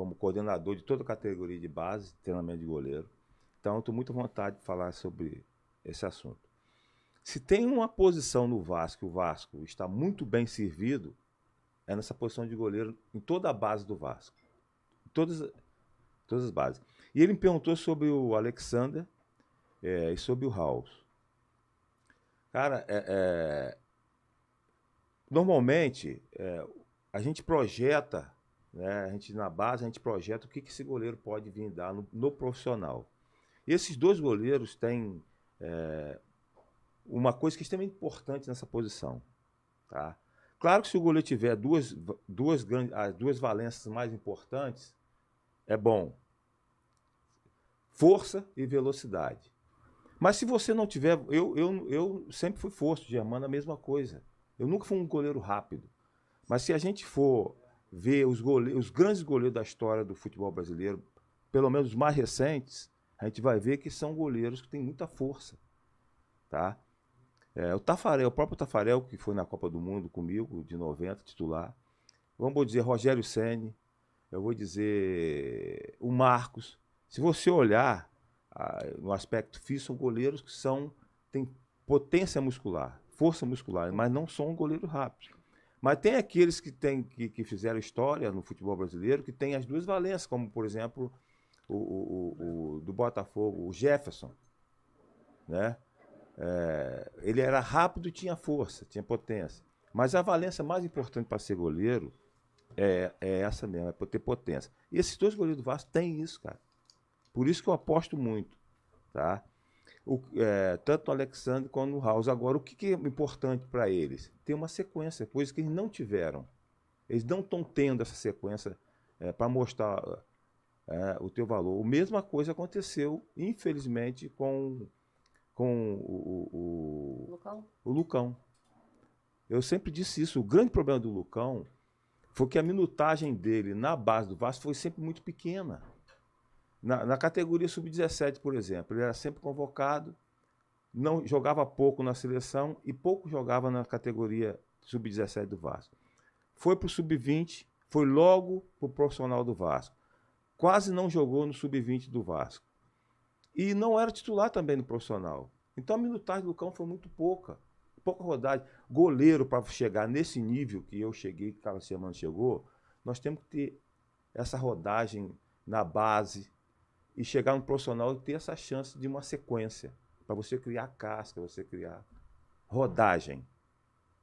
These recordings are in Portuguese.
como coordenador de toda a categoria de base, treinamento de goleiro. Então, eu estou muito à vontade de falar sobre esse assunto. Se tem uma posição no Vasco, o Vasco está muito bem servido, é nessa posição de goleiro em toda a base do Vasco. Todas as bases. E ele me perguntou sobre o Alexander e sobre o Raul. Cara, normalmente, a gente projeta, né, na base, a gente projeta o que esse goleiro pode vir dar no profissional. E esses dois goleiros têm uma coisa que é extremamente importante nessa posição. Tá? Claro que se o goleiro tiver as duas valências mais importantes, é bom. Força e velocidade. Mas se você não tiver... Eu sempre fui força, Germano, a mesma coisa. Eu nunca fui um goleiro rápido. Mas se a gente for ver os grandes goleiros da história do futebol brasileiro, pelo menos os mais recentes, a gente vai ver que são goleiros que têm muita força. Tá? O próprio Tafarel, que foi na Copa do Mundo comigo, de 90, titular. Vamos dizer Rogério Ceni, eu vou dizer o Marcos. Se você olhar no aspecto físico, são goleiros que têm potência muscular, força muscular, mas não são goleiros rápidos. Mas tem aqueles que fizeram história no futebol brasileiro, que têm as duas valências, como, por exemplo, o do Botafogo, o Jefferson. Né? Ele era rápido e tinha força, tinha potência. Mas a valência mais importante para ser goleiro é essa mesmo, é ter potência. E esses dois goleiros do Vasco têm isso, cara. Por isso que eu aposto muito. Tá? Tanto o Alexandre quanto o Raul. Agora, o que é importante para eles? Ter uma sequência, coisa que eles não tiveram. Eles não estão tendo essa sequência para mostrar o teu valor. A mesma coisa aconteceu, infelizmente, com o Lucão. Eu sempre disse isso. O grande problema do Lucão foi que a minutagem dele na base do Vasco foi sempre muito pequena. Na categoria sub-17, por exemplo, ele era sempre convocado, não jogava pouco na seleção e pouco jogava na categoria sub-17 do Vasco. Foi para o sub-20, foi logo para o profissional do Vasco. Quase não jogou no sub-20 do Vasco. E não era titular também no profissional. Então a minutagem do Lucão foi muito pouca rodagem. Goleiro, para chegar nesse nível que eu cheguei, que Carlos Germano chegou, nós temos que ter essa rodagem na base e chegar no profissional e ter essa chance de uma sequência, para você criar casca, você criar rodagem.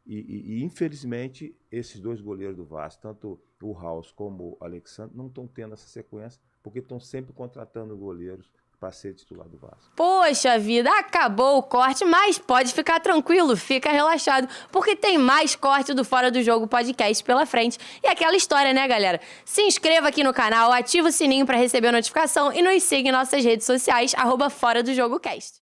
E infelizmente, esses dois goleiros do Vasco, tanto o Raul como o Alexandre, não estão tendo essa sequência, porque estão sempre contratando goleiros para ser titular do Vasco. Poxa vida, acabou o corte, mas pode ficar tranquilo, fica relaxado, porque tem mais corte do Fora do Jogo podcast pela frente. E aquela história, né, galera? Se inscreva aqui no canal, ativa o sininho para receber a notificação e nos siga em nossas redes sociais, @Fora do Jogo Cast.